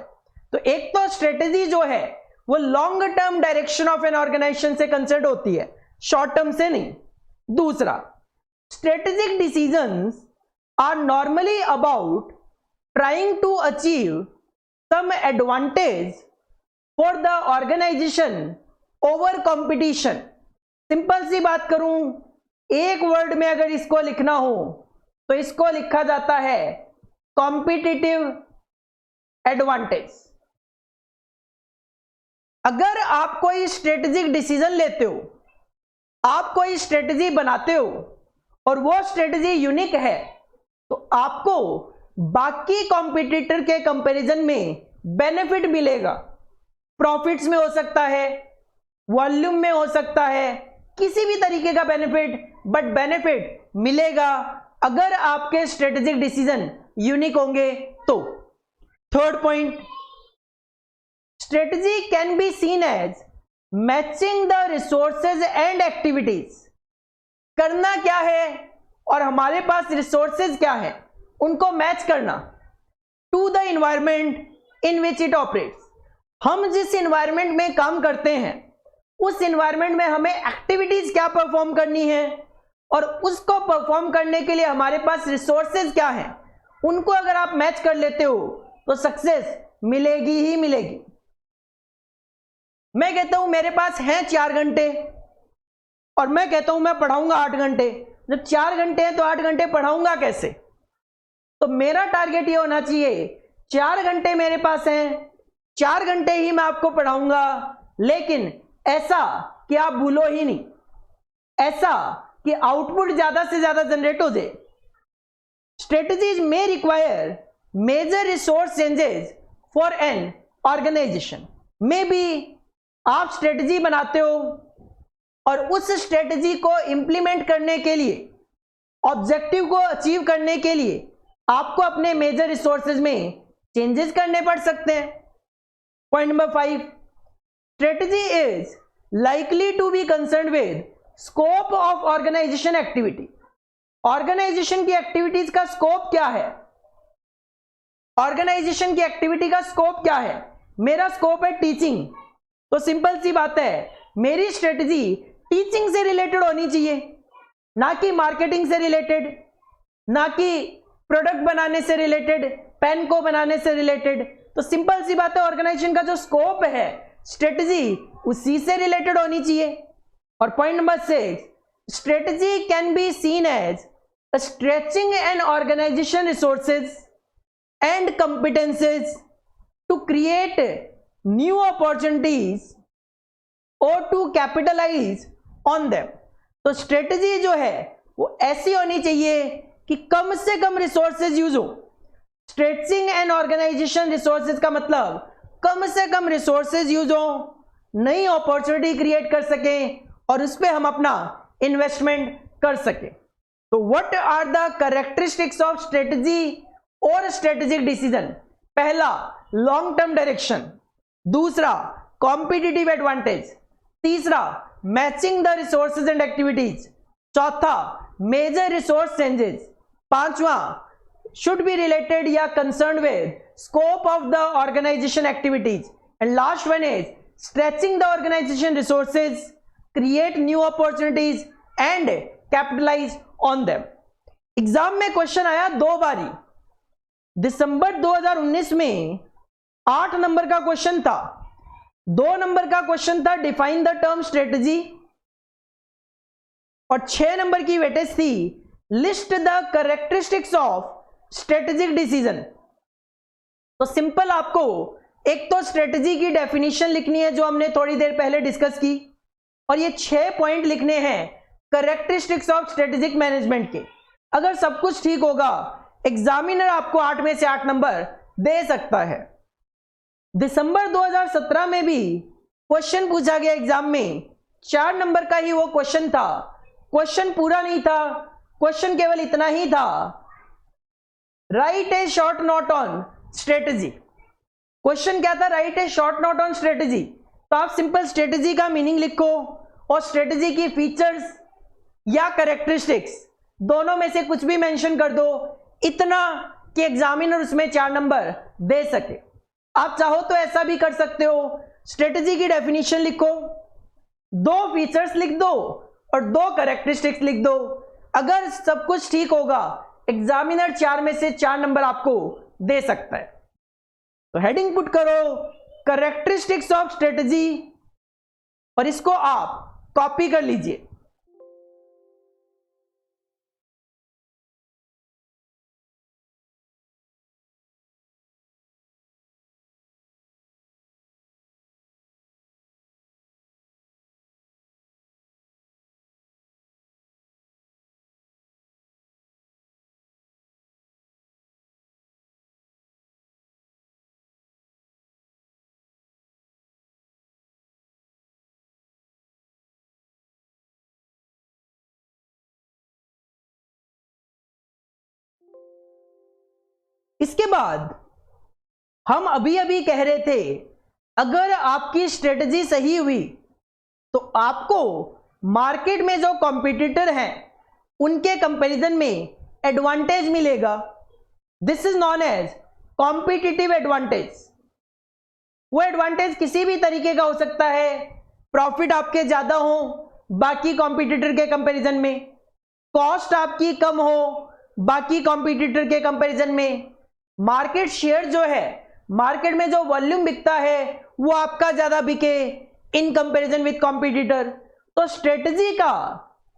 तो एक तो स्ट्रेटजी जो है वो long term direction of an organisation से कंसर्न होती है, शॉर्ट टर्म से नहीं। दूसरा, strategic decisions are normally about trying to achieve some advantage for the organization over competition. Simple सी बात करूं, एक वर्ड में अगर इसको लिखना हो तो इसको लिखा जाता है कॉम्पिटिटिव एडवांटेज। अगर आप कोई स्ट्रेटेजिक डिसीजन लेते हो, आप कोई स्ट्रेटेजी बनाते हो और वो स्ट्रेटेजी यूनिक है, तो आपको बाकी कॉम्पिटिटर के कंपैरिजन में बेनिफिट मिलेगा। प्रॉफिट्स में हो सकता है, वॉल्यूम में हो सकता है, किसी भी तरीके का बेनिफिट, बट बेनिफिट मिलेगा अगर आपके स्ट्रेटेजिक डिसीजन यूनिक होंगे तो। Third point, strategy can be seen as matching the resources and activities. करना क्या है और हमारे पास रिसोर्सेज क्या है, उनको मैच करना to the environment in which it operates. हम जिस इन्वायरमेंट में काम करते हैं उस इन्वायरमेंट में हमें एक्टिविटीज क्या परफॉर्म करनी है और उसको परफॉर्म करने के लिए हमारे पास रिसोर्सेज क्या हैं, उनको अगर आप मैच कर लेते हो तो सक्सेस मिलेगी ही मिलेगी। मैं कहता हूं मेरे पास हैं 4 घंटे और मैं कहता हूं मैं पढ़ाऊंगा 8 घंटे। जब 4 घंटे हैं तो 8 घंटे पढ़ाऊंगा कैसे? तो मेरा टारगेट ये होना चाहिए 4 घंटे मेरे पास हैं, 4 घंटे ही मैं आपको पढ़ाऊंगा, लेकिन ऐसा कि आप भूलो ही नहीं, ऐसा कि आउटपुट ज्यादा से ज्यादा जनरेट हो जाए। स्ट्रेटजीज में require major resource changes for an organisation. May be आप स्ट्रेटजी बनाते हो और उस स्ट्रेटजी को इंप्लीमेंट करने के लिए, ऑब्जेक्टिव को अचीव करने के लिए आपको अपने मेजर रिसोर्सेज में चेंजेस करने पड़ सकते हैं। Point number 5, strategy is likely to be concern with scope of organisation activity. Organisation की एक्टिविटीज का स्कोप क्या है? ऑर्गेनाइजेशन की एक्टिविटी का स्कोप क्या है? मेरा स्कोप है टीचिंग, तो सिंपल सी बात है मेरी स्ट्रेटजी टीचिंग से रिलेटेड होनी चाहिए, ना कि मार्केटिंग से रिलेटेड, ना कि प्रोडक्ट बनाने से रिलेटेड, पेन को बनाने से रिलेटेड। तो सिंपल सी बात है ऑर्गेनाइजेशन का जो स्कोप है स्ट्रेटजी उसी से रिलेटेड होनी चाहिए। और point number 6, strategy can be seen as stretching an organisation resources and competencies to create new opportunities or to capitalize on them। तो स्ट्रेटजी जो है वो ऐसी होनी चाहिए कि कम से कम रिसोर्सेज यूज हो। स्ट्रेचिंग एंड ऑर्गेनाइजेशन रिसोर्सेज का मतलब कम से कम रिसोर्सेज यूज हो, नई अपॉर्चुनिटी क्रिएट कर सकें और उस पर हम अपना इन्वेस्टमेंट कर सकें। तो what are the characteristics of strategy और स्ट्रेटेजिक डिसीजन? पहला, लॉन्ग टर्म डायरेक्शन। दूसरा, कॉम्पिटिटिव एडवांटेज। तीसरा, matching the resources and activities. चौथा, मेजर रिसोर्स चेंजेस। पांचवा, शुड बी रिलेटेड या concern with scope of the organisation activities. And last one is stretching the organisation resources, create new opportunities and capitalise on them. Exam में question आया 2 बारी। दिसंबर 2019 में 8 number का question था, 2 number का question था define the term strategy, और 6 number की वेटेज थी list the characteristics of strategic decision. तो सिंपल आपको एक तो स्ट्रेटजी की डेफिनेशन लिखनी है जो हमने थोड़ी देर पहले डिस्कस की, और ये 6 पॉइंट लिखने हैं कैरेक्टरिस्टिक्स ऑफ स्ट्रेटेजिक मैनेजमेंट के। अगर सब कुछ ठीक होगा एग्जामिनर आपको 8 में से 8 नंबर दे सकता है। दिसंबर 2017 में भी क्वेश्चन पूछा गया एग्जाम में, 4 नंबर का ही वो क्वेश्चन था। क्वेश्चन पूरा नहीं था, क्वेश्चन केवल इतना ही था, right A short note on strategy. Question क्या था? Right A short note on strategy. तो आप सिंपल स्ट्रेटजी का मीनिंग लिखो और स्ट्रेटजी की फीचर्स या कैरेक्टरिस्टिक्स दोनों में से कुछ भी मेंशन कर दो, इतना कि एग्जामिनर उसमें 4 नंबर दे सके। आप चाहो तो ऐसा भी कर सकते हो, स्ट्रेटजी की डेफिनेशन लिखो, 2 फीचर्स लिख दो और 2 कैरेक्टरिस्टिक्स लिख दो। अगर सब कुछ ठीक होगा एग्जामिनर 4 में से 4 नंबर आपको दे सकता है। तो हेडिंग पुट करो कैरेक्टरिस्टिक्स ऑफ स्ट्रेटजी और इसको आप कॉपी कर लीजिए। इसके बाद हम अभी अभी कह रहे थे अगर आपकी स्ट्रेटजी सही हुई तो आपको मार्केट में जो कॉम्पिटिटर हैं उनके कंपैरिजन में एडवांटेज मिलेगा। This is known as competitive advantage. वो एडवांटेज किसी भी तरीके का हो सकता है, प्रॉफिट आपके ज्यादा हो बाकी कॉम्पिटिटर के कंपैरिजन में, कॉस्ट आपकी कम हो बाकी कॉम्पिटिटर के कंपैरिजन में, मार्केट शेयर जो है मार्केट में जो वॉल्यूम बिकता है वो आपका ज्यादा बिके इन कंपैरिजन विद कॉम्पिटिटर। तो स्ट्रेटजी का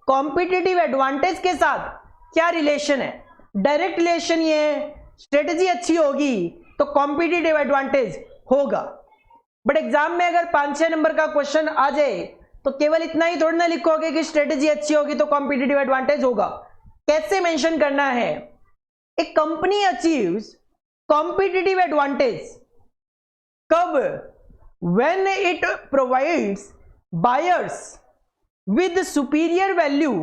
कॉम्पिटिटिव एडवांटेज के साथ क्या रिलेशन है? डायरेक्ट रिलेशन ये है, स्ट्रेटजी अच्छी होगी तो कॉम्पिटिटिव एडवांटेज होगा। बट एग्जाम में अगर 5-6 नंबर का क्वेश्चन आ जाए तो केवल इतना ही थोड़ी ना लिखोगे कि स्ट्रेटजी अच्छी होगी तो कॉम्पिटिटिव एडवांटेज होगा। कैसे मेंशन करना है? A company achieves competitive advantage कब? When it provides buyers with superior value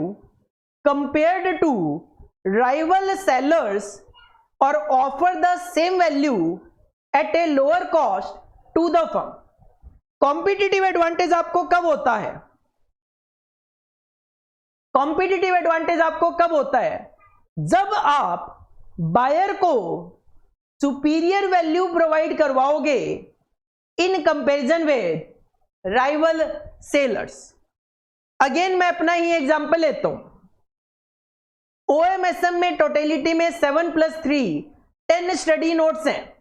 compared to rival sellers और offer the same value at a lower cost to the firm. Competitive advantage आपको कब होता है? कॉम्पिटिटिव एडवांटेज आपको कब होता है? जब आप बायर को सुपीरियर वैल्यू प्रोवाइड करवाओगे in comparison with rival sellers. Again मैं अपना ही एग्जांपल लेता हूं। ओएमएसएम में टोटलिटी में 7+3 10 स्टडी नोट्स हैं।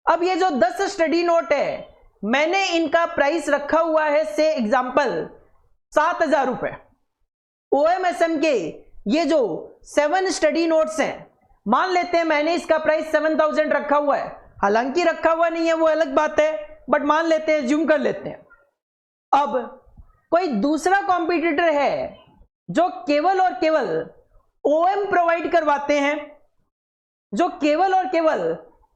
अब ये जो 10 स्टडी नोट है मैंने इनका प्राइस रखा हुआ है से एग्जांपल 7,000 रुपए। ओएमएसएम के ये जो 7 स्टडी नोट्स हैं मान लेते हैं मैंने इसका प्राइस 7,000 रखा हुआ है, हालांकि रखा हुआ नहीं है वो अलग बात है, बट मान लेते हैं, ज्यूम कर लेते हैं। अब कोई दूसरा कॉम्पिटिटर है जो केवल और केवल ओएम प्रोवाइड करवाते हैं, जो केवल और केवल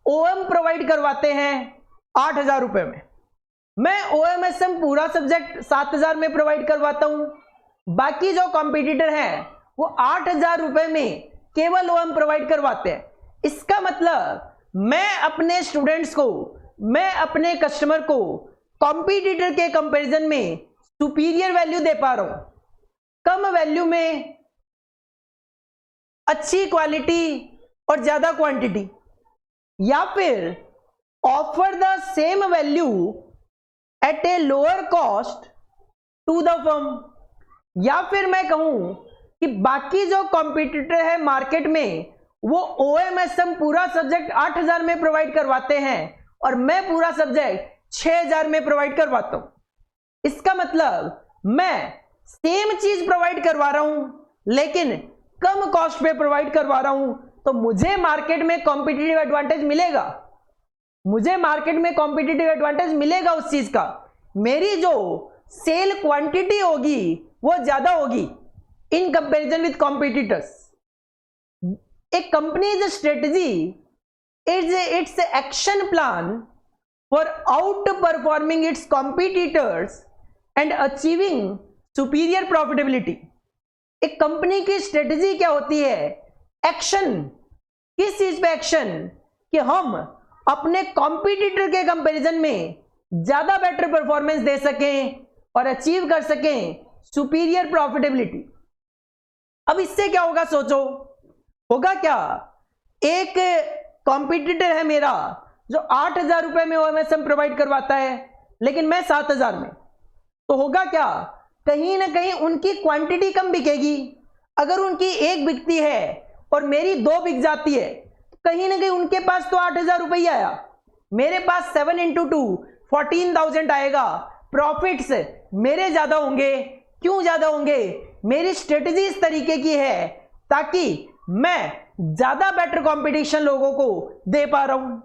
ओएम प्रोवाइड करवाते हैं 8,000 रुपए में। मैं ओएमएसएम पूरा सब्जेक्ट 7,000 में प्रोवाइड करवाता हूं, बाकी जो कॉम्पिटिटर हैं वो 8,000 रुपए में केवल ओएम प्रोवाइड करवाते हैं। इसका मतलब मैं अपने स्टूडेंट्स को, मैं अपने कस्टमर को कॉम्पिटिटर के कंपैरिजन में सुपीरियर वैल्यू दे पा रहा हूं, कम वैल्यू में अच्छी क्वालिटी और ज्यादा क्वांटिटी, या फिर offer the same value at a lower cost to the firm, या फिर मैं कहूं कि बाकी जो कॉम्पिटिटर है मार्केट में वो ओएमएसएम पूरा सब्जेक्ट 8,000 में प्रोवाइड करवाते हैं और मैं पूरा सब्जेक्ट 6,000 में प्रोवाइड करवाता हूं। इसका मतलब मैं सेम चीज प्रोवाइड करवा रहा हूं लेकिन कम कॉस्ट पे प्रोवाइड करवा रहा हूं, तो मुझे मार्केट में कॉम्पिटिटिव एडवांटेज मिलेगा। मुझे मार्केट में कॉम्पिटिटिव एडवांटेज मिलेगा उस चीज का। मेरी जो सेल क्वांटिटी होगी वो ज्यादा होगी in comparison with competitors. A company's strategy is its action plan for outperforming its competitors and achieving superior profitability. एक कंपनी की स्ट्रेटजी क्या होती है? एक्शन। किस चीज पे एक्शन? कि हम अपने कॉम्पिटिटर के कंपैरिजन में ज्यादा बेटर परफॉर्मेंस दे सकें और अचीव कर सकें सुपीरियर प्रॉफिटेबिलिटी। अब इससे क्या होगा सोचो, होगा क्या? एक कॉम्पिटिटर है मेरा जो 8,000 रुपए में ओएमएसएम प्रोवाइड करवाता है लेकिन मैं 7,000 में, तो होगा क्या? कहीं ना कहीं उनकी क्वांटिटी कम बिकेगी। अगर उनकी एक बिकती है और मेरी 2 बिक जाती है, कहीं ना कहीं उनके पास तो 8,000 रुपये ही आया, मेरे पास 7 इंटू 2 14,000 आएगा। प्रॉफिट्स मेरे ज्यादा होंगे। क्यों ज्यादा होंगे? मेरी स्ट्रेटजी इस तरीके की है ताकि मैं ज्यादा बेटर कंपटीशन लोगों को दे पा रहा हूं।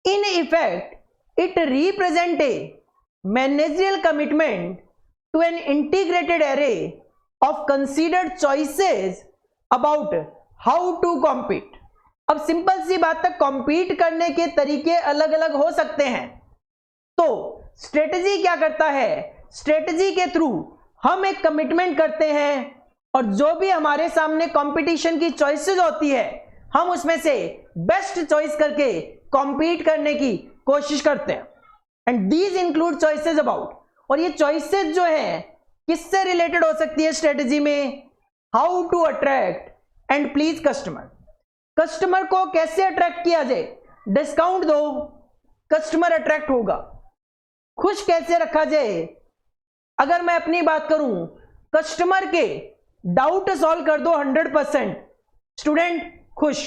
In effect it represent a managerial commitment to an integrated array of considered choices about how to compete. अब सिंपल सी बात है, कॉम्पीट करने के तरीके अलग अलग हो सकते हैं। तो स्ट्रेटजी क्या करता है? स्ट्रेटजी के थ्रू हम एक कमिटमेंट करते हैं और जो भी हमारे सामने कंपटीशन की चॉइसेस होती है हम उसमें से बेस्ट चॉइस करके कॉम्पीट करने की कोशिश करते हैं। And these include choices about, और ये चॉइसेस जो है किससे रिलेटेड हो सकती है स्ट्रेटजी में? How to attract and please customer. Customer को कैसे अट्रैक्ट किया जाए? डिस्काउंट दो, कस्टमर अट्रैक्ट होगा। खुश कैसे रखा जाए? अगर मैं अपनी बात करूं, कस्टमर के डाउट सॉल्व कर दो 100%, स्टूडेंट खुश।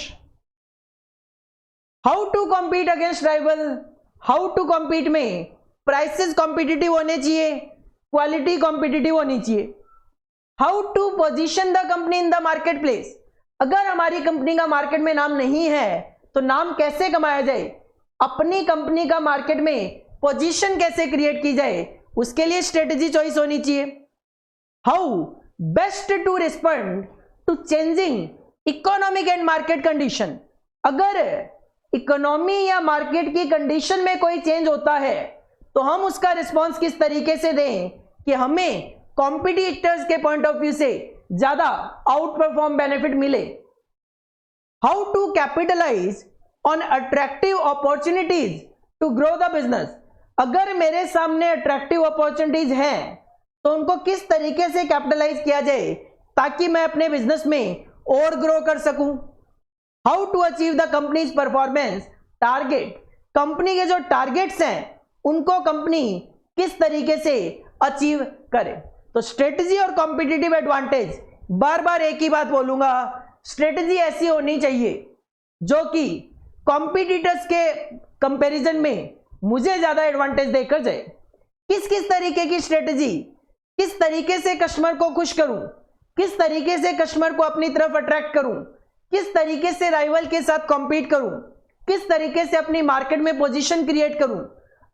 How to compete against rival. How to compete में प्राइसेस कॉम्पिटिटिव होने चाहिए, क्वालिटी कॉम्पिटिटिव होनी चाहिए। How to position the company in the market place. अगर हमारी कंपनी का मार्केट में नाम नहीं है तो नाम कैसे कमाया जाए? अपनी कंपनी का मार्केट में पोजीशन कैसे क्रिएट की जाए, उसके लिए स्ट्रेटजी चॉइस होनी चाहिए। How best to respond to changing economic and market condition. अगर इकोनॉमी या मार्केट की कंडीशन में कोई चेंज होता है तो हम उसका रिस्पॉन्स किस तरीके से दें कि हमें कॉम्पिटिटर्स के पॉइंट ऑफ व्यू से ज्यादा आउट परफॉर्म बेनिफिट मिले। How to capitalise on attractive opportunities to grow the business. अगर मेरे सामने अट्रैक्टिव अपॉर्चुनिटीज हैं तो उनको किस तरीके से कैपिटलाइज किया जाए ताकि मैं अपने बिजनेस में और ग्रो कर सकूं। How to achieve the company's performance target. Company के जो टारगेट्स हैं उनको कंपनी किस तरीके से अचीव करे। तो स्ट्रेटजी और कॉम्पिटिटिव एडवांटेज, बार बार एक ही बात बोलूंगा, स्ट्रेटजी ऐसी होनी चाहिए जो कि कॉम्पिटिटर्स के कंपैरिजन में मुझे ज्यादा एडवांटेज देकर जाए। किस किस तरीके की स्ट्रेटजी, किस तरीके से कस्टमर को खुश करूं, किस तरीके से कस्टमर को अपनी तरफ अट्रैक्ट करूं, किस तरीके से राइवल के साथ कॉम्पीट करूं, किस तरीके से अपनी मार्केट में पोजीशन क्रिएट करूं।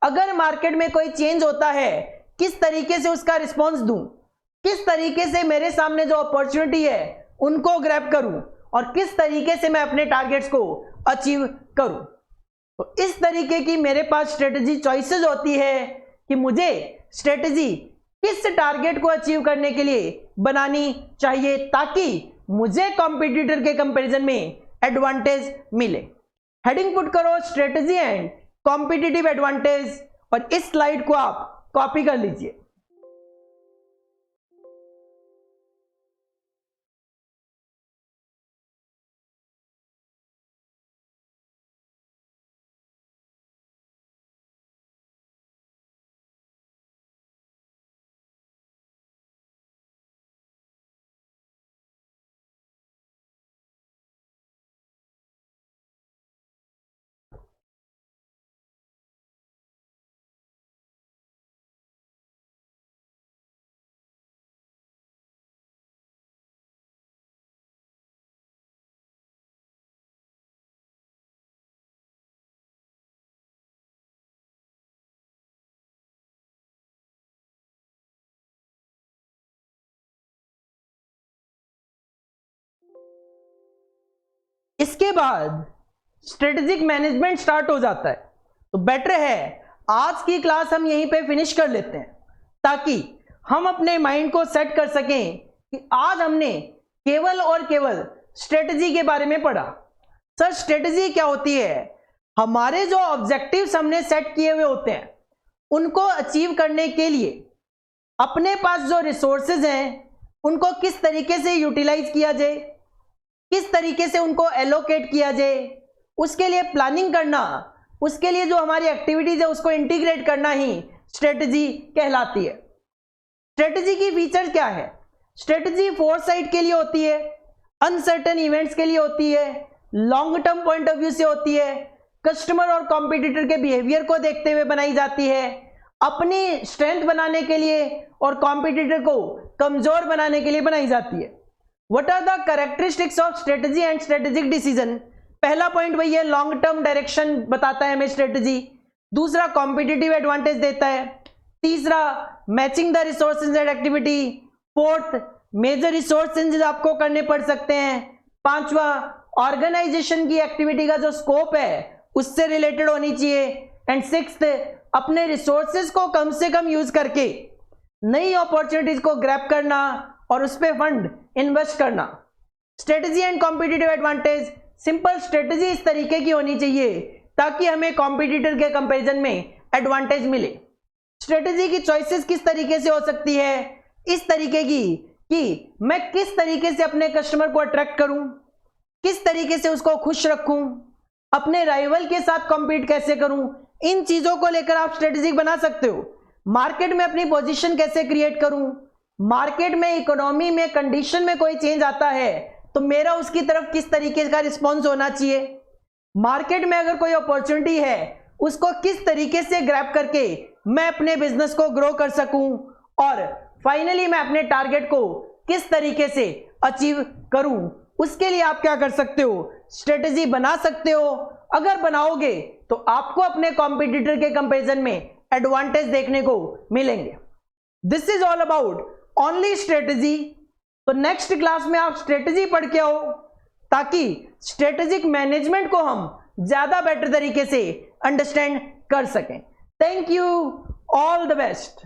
अगर मार्केट में कोई चेंज होता है किस तरीके से उसका रिस्पॉन्स दूं, किस तरीके से मेरे सामने जो अपॉर्चुनिटी है उनको ग्रैब करूं और किस तरीके से मैं अपने टारगेट्स को अचीव करूं। तो इस तरीके की मेरे पास स्ट्रेटजी चॉइसेस होती है कि मुझे स्ट्रेटजी किस टारगेट को अचीव करने के लिए बनानी चाहिए ताकि मुझे कॉम्पिटिटर के कंपैरिजन में एडवांटेज मिले। हेडिंग पुट करो स्ट्रेटजी एंड कॉम्पिटिटिव एडवांटेज और इस स्लाइड को आप कॉपी कर लीजिए। इसके बाद स्ट्रेटेजिक मैनेजमेंट स्टार्ट हो जाता है। तो बेटर है आज की क्लास हम यहीं पे फिनिश कर लेते हैं ताकि हम अपने माइंड को सेट कर सकें कि आज हमने केवल और केवल स्ट्रेटजी के बारे में पढ़ा। सर स्ट्रेटजी क्या होती है? हमारे जो ऑब्जेक्टिव्स हमने सेट किए हुए होते हैं उनको अचीव करने के लिए अपने पास जो रिसोर्सेज हैं उनको किस तरीके से यूटिलाइज किया जाए, किस तरीके से उनको एलोकेट किया जाए, उसके लिए प्लानिंग करना, उसके लिए जो हमारी एक्टिविटीज है उसको इंटीग्रेट करना ही स्ट्रेटजी कहलाती है। स्ट्रेटजी की फीचर क्या है? स्ट्रेटजी फोरसाइट के लिए होती है, अनसर्टेन इवेंट्स के लिए होती है, long term point of view से होती है, कस्टमर और कॉम्पिटिटर के बिहेवियर को देखते हुए बनाई जाती है, अपनी स्ट्रेंथ बनाने के लिए और कॉम्पिटिटर को कमजोर बनाने के लिए बनाई जाती है। What are the characteristics of strategy and strategic decision? पहला पॉइंट वही है, लॉन्ग टर्म डायरेक्शन बताता है हमें स्ट्रेटजी। दूसरा, कॉम्पिटिटिव एडवांटेज देता है। तीसरा, matching the resources and activity. Fourth, major resources आपको करने पड़ सकते हैं। पांचवा, ऑर्गेनाइजेशन की एक्टिविटी का जो स्कोप है उससे रिलेटेड होनी चाहिए। एंड सिक्स्थ, अपने रिसोर्सेज को कम से कम यूज करके नई अपॉर्चुनिटीज को ग्रैब करना और उस पर फंड इन्वेस्ट करना। Strategy and competitive advantage, simple strategy इस तरीके की होनी चाहिए ताकि हमें कॉम्पिटिटर के कंपैरिजन में एडवांटेज मिले। स्ट्रेटजी की चॉइसेस किस तरीके से हो सकती है? इस तरीके की कि मैं किस तरीके से अपने कस्टमर को अट्रैक्ट करूं, किस तरीके से उसको खुश रखूं, अपने राइवल के साथ कॉम्पीट कैसे करूं, इन चीजों को लेकर आप स्ट्रेटजी बना सकते हो। मार्केट में अपनी पोजीशन कैसे क्रिएट करूं, मार्केट में, इकोनॉमी में, कंडीशन में कोई चेंज आता है तो मेरा उसकी तरफ किस तरीके का रिस्पॉन्स होना चाहिए, मार्केट में अगर कोई अपॉर्चुनिटी है उसको किस तरीके से ग्रैब करके मैं अपने बिजनेस को ग्रो कर सकूं, और फाइनली मैं अपने टारगेट को किस तरीके से अचीव करूं, उसके लिए आप क्या कर सकते हो? स्ट्रेटजी बना सकते हो। अगर बनाओगे तो आपको अपने कॉम्पिटिटर के कंपैरिजन में एडवांटेज देखने को मिलेंगे। This is all about only strategy. तो नेक्स्ट क्लास में आप स्ट्रेटजी पढ़ के आओ ताकि स्ट्रेटेजिक मैनेजमेंट को हम ज्यादा बेटर तरीके से अंडरस्टैंड कर सकें। Thank you, all the best.